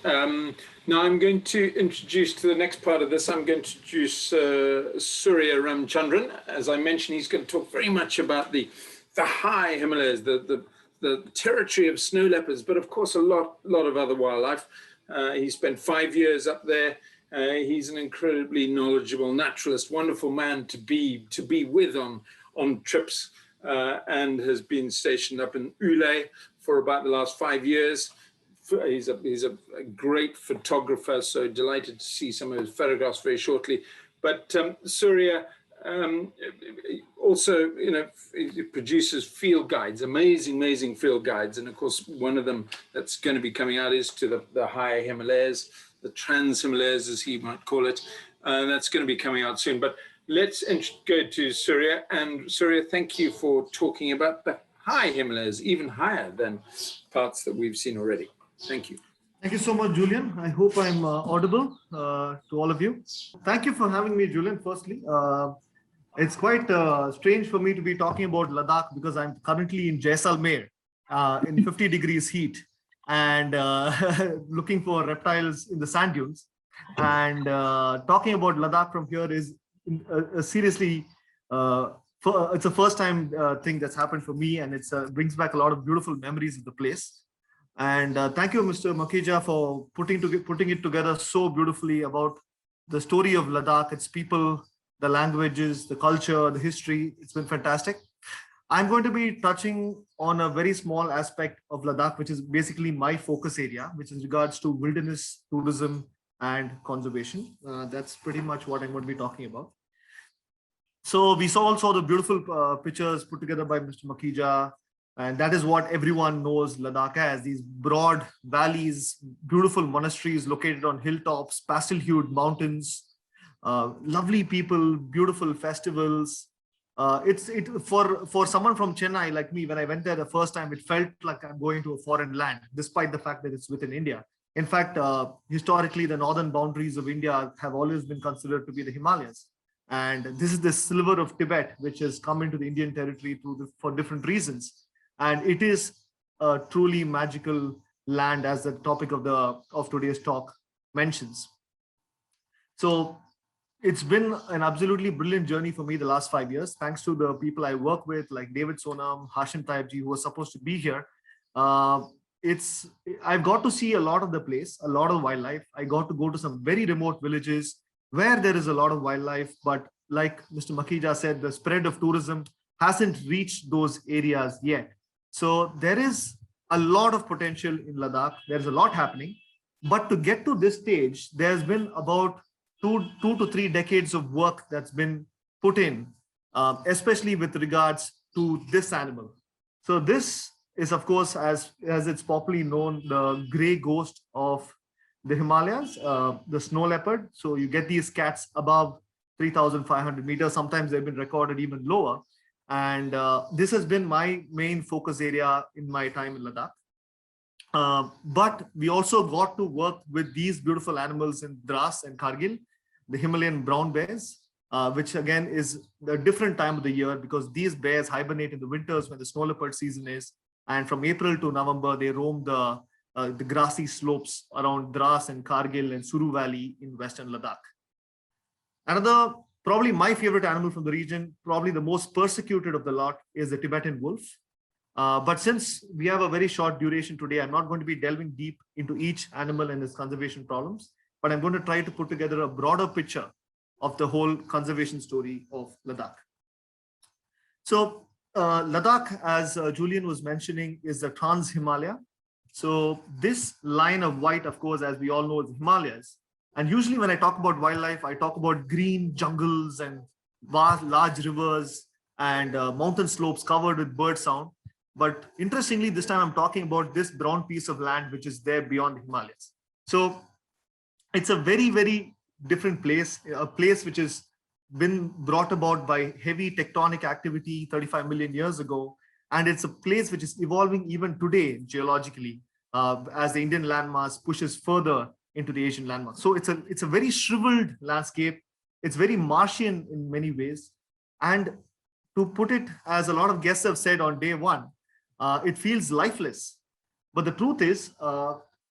Now I'm going to introduce to the next part of this, I'm going to introduce Surya Ramchandran. As I mentioned, he's going to talk very much about the high Himalayas, the territory of snow leopards, but of course a lot of other wildlife. He spent 5 years up there. He's an incredibly knowledgeable naturalist, wonderful man to be with on trips, and has been stationed up in Ulay for about the last 5 years. He's a great photographer, so delighted to see some of his photographs very shortly. But Surya also, he produces field guides, amazing field guides. And of course, one of them that's going to be coming out is to the high Himalayas, the trans-Himalayas, as he might call it. That's going to be coming out soon. But let's go to Surya. And Surya, thank you for talking about the high Himalayas, even higher than parts that we've seen already. Thank you. Thank you so much, Julian. I hope I'm audible to all of you. Thank you for having me, Julian, firstly. It's quite strange for me to be talking about Ladakh because I'm currently in Jaisalmer in 50 degrees heat and looking for reptiles in the sand dunes. And talking about Ladakh from here is seriously, it's a first time thing that's happened for me, and it brings back a lot of beautiful memories of the place. And thank you, Mr. Makija, for putting it together so beautifully about the story of Ladakh, its people, the languages, the culture, the history. It's been fantastic. I'm going to be touching on a very small aspect of Ladakh, which is basically my focus area, which is regards to wilderness, tourism, and conservation. That's pretty much what I'm going to be talking about. So we saw also the beautiful pictures put together by Mr. Makija. And that is what everyone knows Ladakh as, these broad valleys, beautiful monasteries located on hilltops, pastel-hued mountains, lovely people, beautiful festivals. For someone from Chennai like me, when I went there the first time, it felt like I'm going to a foreign land, despite the fact that it's within India. In fact, historically, the northern boundaries of India have always been considered to be the Himalayas. And this is the sliver of Tibet, which has come into the Indian territory for different reasons. And it is a truly magical land, as the topic of today's talk mentions. So it's been an absolutely brilliant journey for me the last 5 years, thanks to the people I work with, like David Sonam, Hashim Taibji, who was supposed to be here. I've got to see a lot of the place, a lot of wildlife. I got to go to some very remote villages where there is a lot of wildlife, but like Mr. Makija said, the spread of tourism hasn't reached those areas yet. So there is a lot of potential in Ladakh. There's a lot happening, but to get to this stage, there's been about two to 3 decades of work that's been put in, especially with regards to this animal. So this is, of course, as it's popularly known, the gray ghost of the Himalayas, the snow leopard. So you get these cats above 3,500 meters. Sometimes they've been recorded even lower. And this has been my main focus area in my time in Ladakh. But we also got to work with these beautiful animals in Dras and Kargil, the Himalayan brown bears, which again is a different time of the year because these bears hibernate in the winters when the snow leopard season is. And from April to November, they roam the grassy slopes around Dras and Kargil and Suru Valley in Western Ladakh. Another, probably my favorite animal from the region, probably the most persecuted of the lot, is the Tibetan wolf. But since we have a very short duration today, I'm not going to be delving deep into each animal and its conservation problems, but I'm going to try to put together a broader picture of the whole conservation story of Ladakh. So Ladakh, as Julian was mentioning, is the Trans-Himalaya. So this line of white, of course, as we all know, is the Himalayas. And usually when I talk about wildlife, I talk about green jungles and vast, large rivers and mountain slopes covered with bird sound. But interestingly, this time I'm talking about this brown piece of land, which is there beyond the Himalayas. So it's a very, very different place, a place which has been brought about by heavy tectonic activity 35 million years ago. And it's a place which is evolving even today geologically as the Indian landmass pushes further into the Asian landmass. So it's a very shriveled landscape. It's very Martian in many ways. And to put it, as a lot of guests have said on day one, it feels lifeless. But the truth is,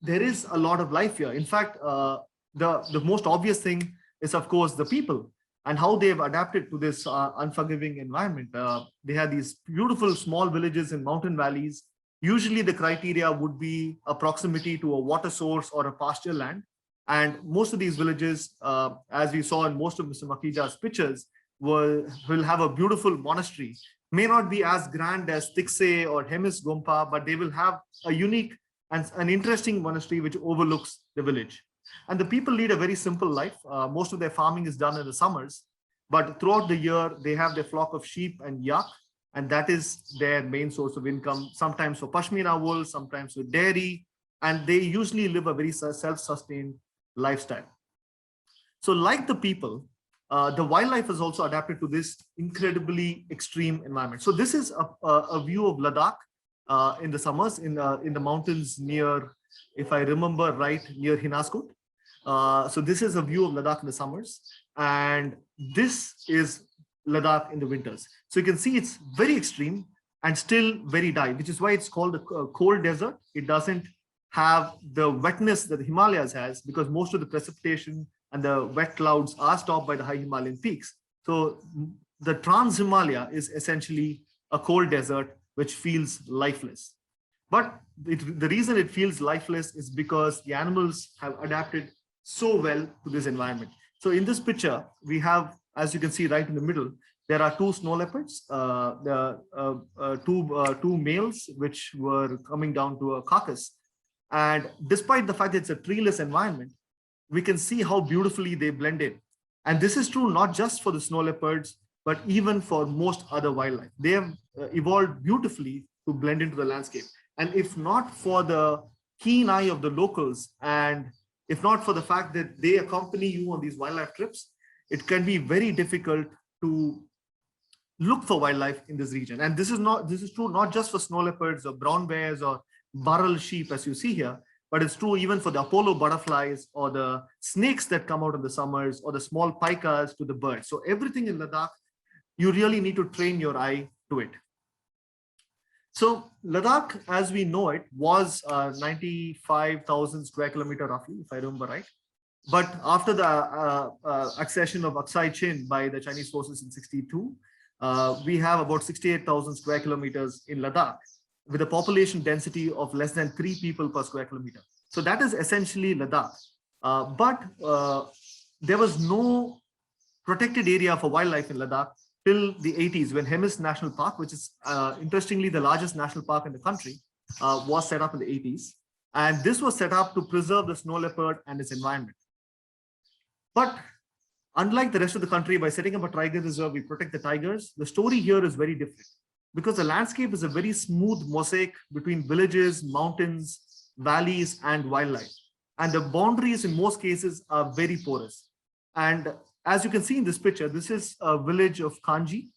there is a lot of life here. In fact, the most obvious thing is, of course, the people and how they have adapted to this unforgiving environment. They have these beautiful small villages in mountain valleys. Usually the criteria would be a proximity to a water source or a pasture land. And most of these villages, as we saw in most of Mr. Makija's pictures, will have a beautiful monastery. May not be as grand as Tikse or Hemis Gompa, but they will have a unique and an interesting monastery which overlooks the village. And the people lead a very simple life. Most of their farming is done in the summers, but throughout the year, they have their flock of sheep and yak, and that is their main source of income, sometimes for pashmina wool, sometimes with dairy, and they usually live a very self-sustained lifestyle. So like the people, the wildlife is also adapted to this incredibly extreme environment. So this is a view of Ladakh in the summers in the mountains near, if I remember right, near Hinaskut. So this is a view of Ladakh in the summers, and this is Ladakh in the winters. So you can see it's very extreme and still very dry, which is why it's called a cold desert. It doesn't have the wetness that the Himalayas has, because most of the precipitation and the wet clouds are stopped by the high Himalayan peaks. So the Trans-Himalaya is essentially a cold desert which feels lifeless. But the reason it feels lifeless is because the animals have adapted so well to this environment. So in this picture, we have, as you can see right in the middle, there are two snow leopards, two males, which were coming down to a carcass. And despite the fact that it's a treeless environment, we can see how beautifully they blend in. And this is true not just for the snow leopards, but even for most other wildlife. They have evolved beautifully to blend into the landscape. And if not for the keen eye of the locals, and if not for the fact that they accompany you on these wildlife trips, it can be very difficult to look for wildlife in this region. And this is true not just for snow leopards or brown bears or burrell sheep, as you see here, but it's true even for the Apollo butterflies or the snakes that come out in the summers, or the small pikas to the birds. So everything in Ladakh, you really need to train your eye to it. So Ladakh, as we know it, was 95,000 square kilometer roughly, if I remember right. But after the accession of Aksai Chin by the Chinese forces in 62, we have about 68,000 square kilometers in Ladakh, with a population density of less than 3 people per square kilometer. So that is essentially Ladakh. But there was no protected area for wildlife in Ladakh till the 80s, when Hemis National Park, which is interestingly the largest national park in the country, was set up in the 80s. And this was set up to preserve the snow leopard and its environment. But unlike the rest of the country, by setting up a tiger reserve, we protect the tigers. The story here is very different, because the landscape is a very smooth mosaic between villages, mountains, valleys, and wildlife. And the boundaries in most cases are very porous. And as you can see in this picture, this is a village of Kanji,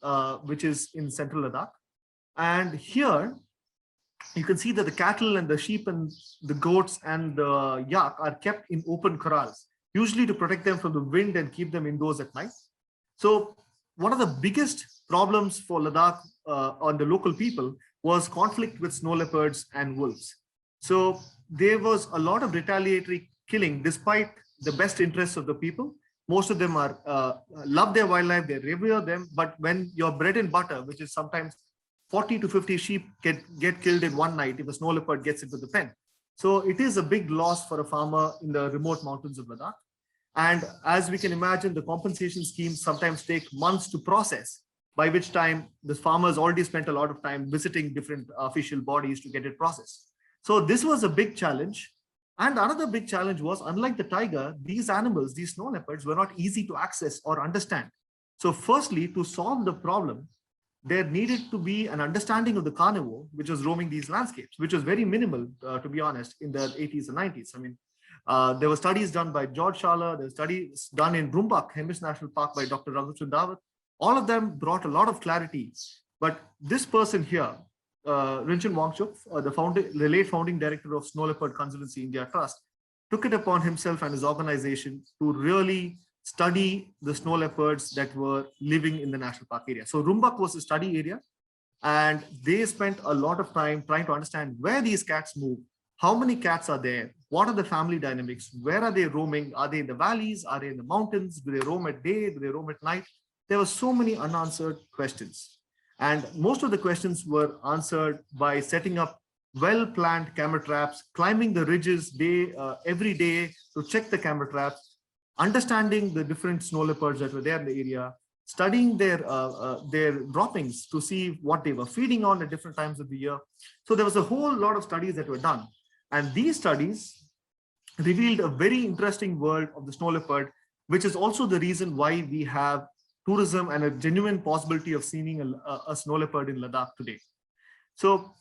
which is in central Ladakh. And here you can see that the cattle and the sheep and the goats and the yak are kept in open corrals, usually to protect them from the wind and keep them indoors at night. So one of the biggest problems for Ladakh on the local people was conflict with snow leopards and wolves. So there was a lot of retaliatory killing despite the best interests of the people. Most of them are love their wildlife, they revere them, but when your bread and butter, which is sometimes 40 to 50 sheep get killed in one night if a snow leopard gets into the pen. So it is a big loss for a farmer in the remote mountains of Ladakh. And as we can imagine, the compensation schemes sometimes take months to process, by which time the farmers already spent a lot of time visiting different official bodies to get it processed. So this was a big challenge. And another big challenge was, unlike the tiger, these animals, these snow leopards, were not easy to access or understand. So firstly, to solve the problem, there needed to be an understanding of the carnivore, which was roaming these landscapes, which was very minimal, to be honest, in the 80s and 90s. I mean, there were studies done by George Schaller, there were studies done in Rumbak, Hemis National Park by Dr. Raghuchandawat. All of them brought a lot of clarity. But this person here, Rinchen Wangchuk, the late founding director of Snow Leopard Conservancy India Trust, took it upon himself and his organization to really study the snow leopards that were living in the national park area. So Rumbak was a study area, and they spent a lot of time trying to understand where these cats move, how many cats are there, What are the family dynamics? Where are they roaming? Are they in the valleys? Are they in the mountains? Do they roam at day? Do they roam at night? There were so many unanswered questions. And most of the questions were answered by setting up well-planned camera traps, climbing the ridges every day to check the camera traps, understanding the different snow leopards that were there in the area, studying their droppings to see what they were feeding on at different times of the year. So there was a whole lot of studies that were done. And these studies revealed a very interesting world of the snow leopard, which is also the reason why we have tourism and a genuine possibility of seeing a snow leopard in Ladakh today. So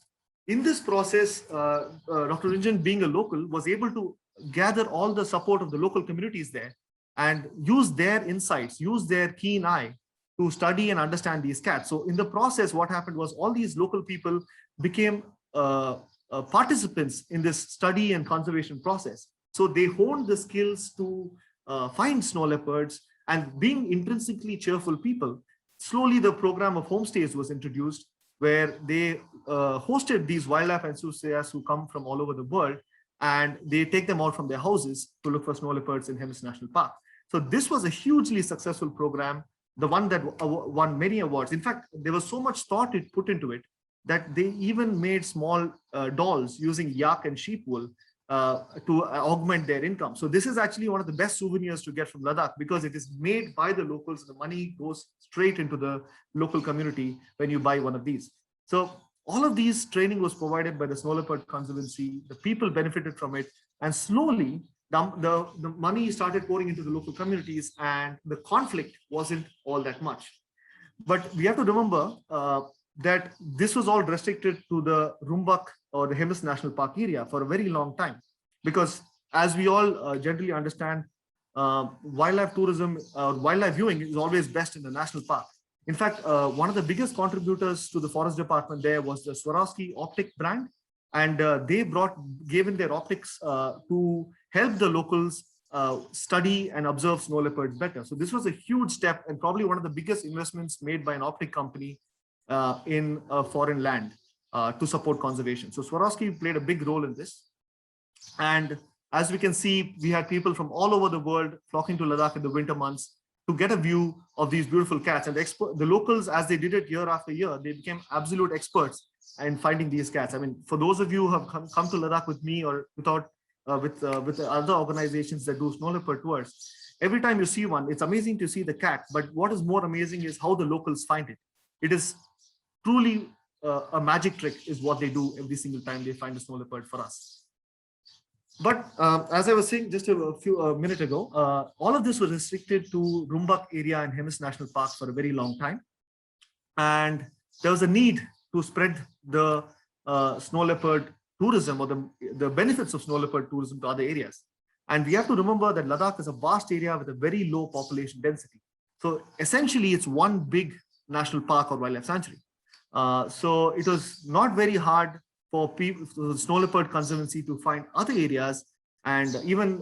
in this process, Dr. Ranjan, being a local, was able to gather all the support of the local communities there and use their insights, use their keen eye to study and understand these cats. So in the process, what happened was all these local people became participants in this study and conservation process. So they honed the skills to find snow leopards, and being intrinsically cheerful people, slowly the program of homestays was introduced, where they hosted these wildlife enthusiasts who come from all over the world, and they take them out from their houses to look for snow leopards in Hemis National Park. So this was a hugely successful program, the one that won many awards. In fact, there was so much thought put into it that they even made small dolls using yak and sheep wool to augment their income. So this is actually one of the best souvenirs to get from Ladakh, because it is made by the locals. The money goes straight into the local community when you buy one of these. So all of these training was provided by the Snow Leopard Conservancy. The people benefited from it, and slowly the money started pouring into the local communities, and the conflict wasn't all that much. But we have to remember that this was all restricted to the Rumbak or the Hemis National Park area for a very long time, because as we all generally understand, wildlife tourism or wildlife viewing is always best in the national park. In fact, one of the biggest contributors to the forest department there was the Swarovski optic brand, and they gave in their optics to help the locals study and observe snow leopards better. So this was a huge step, and probably one of the biggest investments made by an optic company in a foreign land to support conservation. So Swarovski played a big role in this. And as we can see, we had people from all over the world flocking to Ladakh in the winter months to get a view of these beautiful cats. And the locals, as they did it year after year, they became absolute experts in finding these cats. I mean, for those of you who have come to Ladakh with me or with the other organizations that do snow leopard tours, every time you see one, it's amazing to see the cat. But what is more amazing is how the locals find it. It is truly a magic trick is what they do every single time they find a snow leopard for us. But as I was saying just a minute ago, all of this was restricted to Rumbak area in Hemis National Park for a very long time. And there was a need to spread the snow leopard tourism or the benefits of snow leopard tourism to other areas. And we have to remember that Ladakh is a vast area with a very low population density. So essentially, it's one big national park or wildlife sanctuary. So it was not very hard for people, the Snow Leopard Conservancy, to find other areas, and even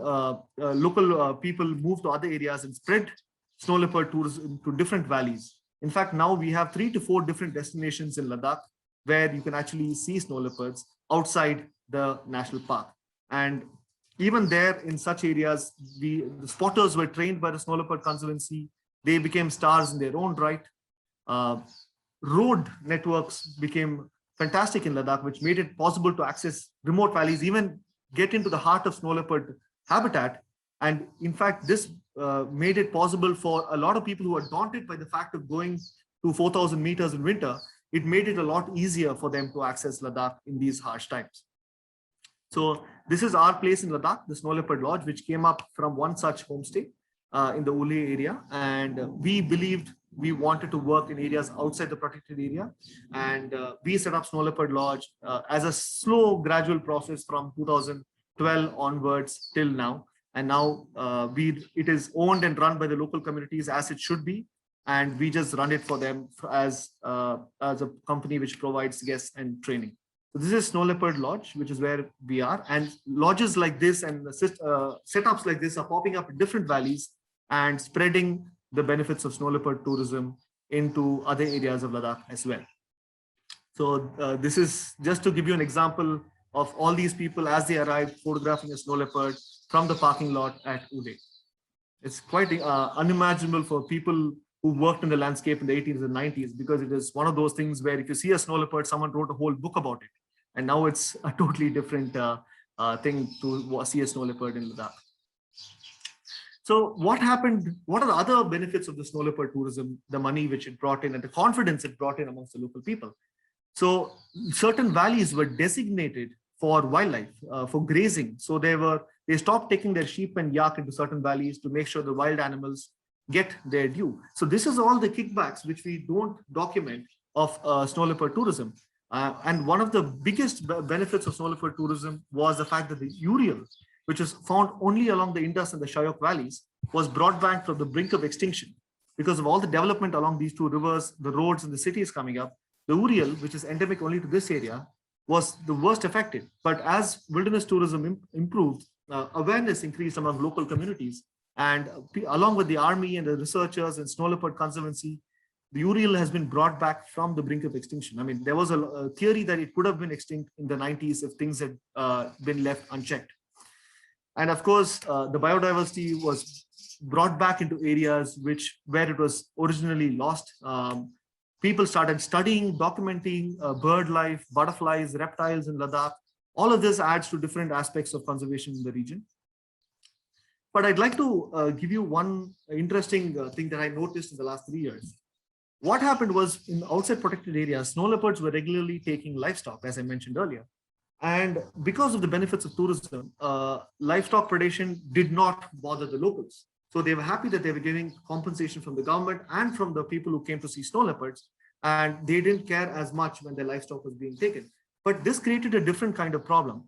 local people moved to other areas and spread snow leopard tourism to different valleys. In fact, now we have 3 to 4 different destinations in Ladakh where you can actually see snow leopards outside the national park. And even there, in such areas, the spotters were trained by the Snow Leopard Conservancy. They became stars in their own right. Road networks became fantastic in Ladakh, which made it possible to access remote valleys, even get into the heart of snow leopard habitat. And in fact, this made it possible for a lot of people who are daunted by the fact of going to 4,000 meters in winter. It made it a lot easier for them to access Ladakh in these harsh times. So this is our place in Ladakh, the Snow Leopard Lodge, which came up from one such homestay in the Ule area. And we believed we wanted to work in areas outside the protected area. And we set up Snow Leopard Lodge as a slow, gradual process from 2012 onwards till now. And now it is owned and run by the local communities as it should be. And we just run it for them as a company which provides guests and training. So this is Snow Leopard Lodge, which is where we are. And lodges like this and setups like this are popping up in different valleys and spreading the benefits of snow leopard tourism into other areas of Ladakh as well. So this is just to give you an example of all these people as they arrived photographing a snow leopard from the parking lot at Uday. It's quite unimaginable for people who worked in the landscape in the 80s and 90s, because it is one of those things where if you see a snow leopard, someone wrote a whole book about it. And now it's a totally different thing to see a snow leopard in Ladakh. So what happened? What are the other benefits of the snow leopard tourism, the money which it brought in and the confidence it brought in amongst the local people? So certain valleys were designated for wildlife, for grazing. So they stopped taking their sheep and yak into certain valleys to make sure the wild animals get their due. So this is all the kickbacks which we don't document of snow leopard tourism. And one of the biggest benefits of snow leopard tourism was the fact that the urial, which is found only along the Indus and the Shyok valleys, was brought back from the brink of extinction. Because of all the development along these two rivers, the roads and the cities coming up, the urial, which is endemic only to this area, was the worst affected. But as wilderness tourism improved, awareness increased among local communities. And along with the army and the researchers and snow leopard conservancy, the urial has been brought back from the brink of extinction. I mean, there was a theory that it could have been extinct in the 90s if things had been left unchecked. And of course, the biodiversity was brought back into areas where it was originally lost. People started studying, documenting bird life, butterflies, reptiles in Ladakh. All of this adds to different aspects of conservation in the region. But I'd like to give you one interesting thing that I noticed in the last 3 years. What happened was, in outside protected areas, snow leopards were regularly taking livestock, as I mentioned earlier. And because of the benefits of tourism, livestock predation did not bother the locals. So they were happy that they were getting compensation from the government and from the people who came to see snow leopards, and they didn't care as much when their livestock was being taken. But this created a different kind of problem.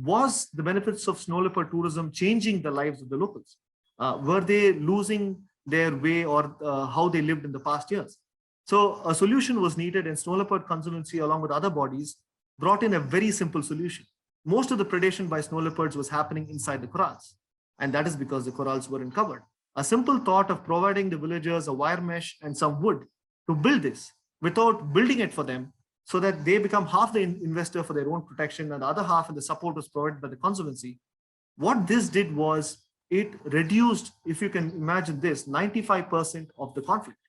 Was the benefits of snow leopard tourism changing the lives of the locals? Were they losing their way or how they lived in the past years? So a solution was needed, and Snow Leopard Conservancy, along with other bodies, brought in a very simple solution. Most of the predation by snow leopards was happening inside the corrals, and that is because the corrals weren't covered. A simple thought of providing the villagers a wire mesh and some wood to build this without building it for them, so that they become half the investor for their own protection and the other half and the support was provided by the conservancy. What this did was it reduced, if you can imagine this, 95% of the conflict.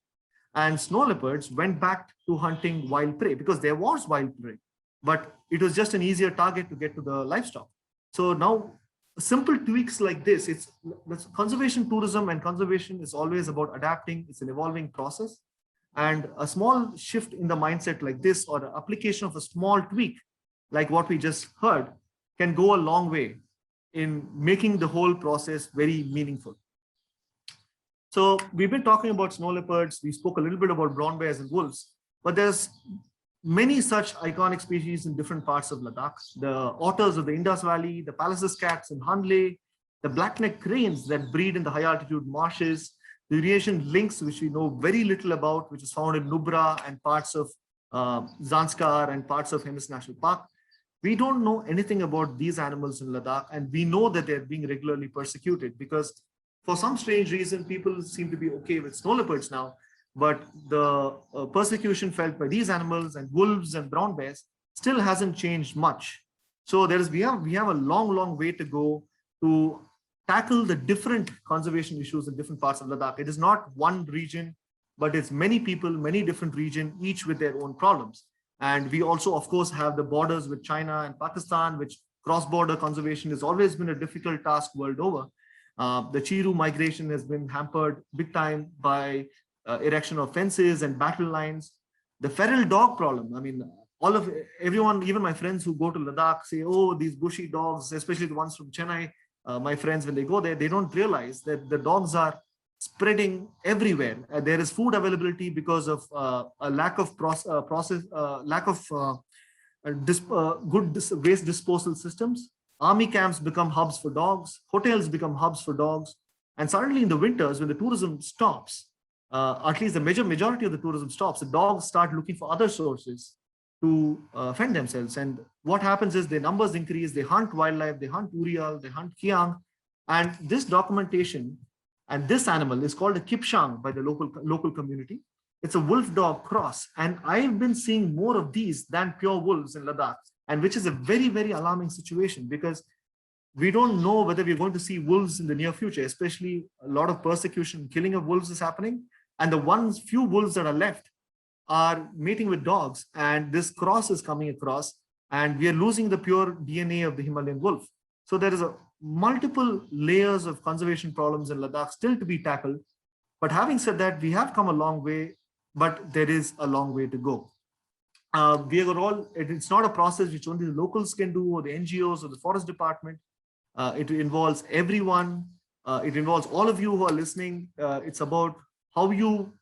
And snow leopards went back to hunting wild prey because there was wild prey, but it was just an easier target to get to the livestock. So now simple tweaks like this, that's conservation tourism, and conservation is always about adapting. It's an evolving process. And a small shift in the mindset like this, or the application of a small tweak like what we just heard, can go a long way in making the whole process very meaningful. So we've been talking about snow leopards. We spoke a little bit about brown bears and wolves, but there's many such iconic species in different parts of Ladakh. The otters of the Indus Valley, the Pallas's cats in Hanle, the black-necked cranes that breed in the high altitude marshes, the Eurasian lynx, which we know very little about, which is found in Nubra and parts of Zanskar and parts of Hemis National Park. We don't know anything about these animals in Ladakh, and we know that they're being regularly persecuted because for some strange reason, people seem to be okay with snow leopards now, but the persecution felt by these animals and wolves and brown bears still hasn't changed much. So we have a long way to go to tackle the different conservation issues in different parts of Ladakh. It is not one region, but it's many people, many different regions, each with their own problems. And we also, of course, have the borders with China and Pakistan, which cross-border conservation has always been a difficult task world over. The Chiru migration has been hampered big time by erection of fences and battle lines. The feral dog problem, I mean, everyone, even my friends who go to Ladakh say, oh, these bushy dogs, especially the ones from Chennai, my friends, when they go there, they don't realize that the dogs are spreading everywhere. There is food availability because of a lack of good waste disposal systems. Army camps become hubs for dogs, hotels become hubs for dogs. And suddenly in the winters, when the tourism stops, at least the majority of the tourism stops, the dogs start looking for other sources to fend themselves. And what happens is their numbers increase, they hunt wildlife, they hunt urial, they hunt kiang. And this documentation, and this animal is called a kipshang by the local community. It's a wolf dog cross. And I've been seeing more of these than pure wolves in Ladakh. and which is a very, very alarming situation, because we don't know whether we're going to see wolves in the near future. Especially a lot of persecution, killing of wolves is happening, and the few wolves that are left are mating with dogs, and this cross is coming across, and we are losing the pure DNA of the Himalayan wolf. So there is a multiple layers of conservation problems in Ladakh still to be tackled. But having said that, we have come a long way, but there is a long way to go. It's not a process which only the locals can do, or the NGOs or the forest department. It involves everyone. It involves all of you who are listening. It's about how you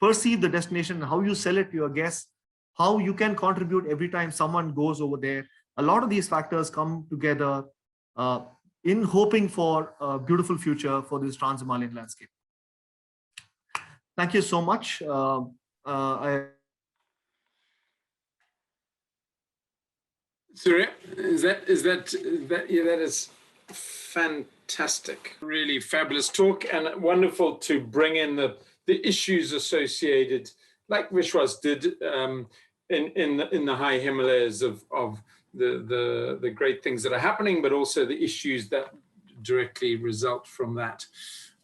perceive the destination, how you sell it to your guests, how you can contribute every time someone goes over there. A lot of these factors come together in hoping for a beautiful future for this trans-Himalayan landscape. Thank you so much. Surya, that is fantastic. Really fabulous talk, and wonderful to bring in the issues associated, like Vishwas did in the high Himalayas, of the great things that are happening, but also the issues that directly result from that,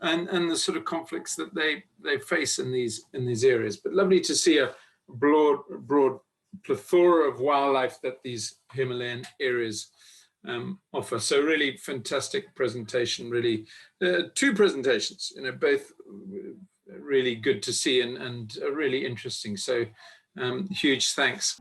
and the sort of conflicts that they face in these areas. But lovely to see a broad plethora of wildlife that these Himalayan areas offer. So really fantastic presentation. Really, two presentations, both really good to see and really interesting. So huge thanks.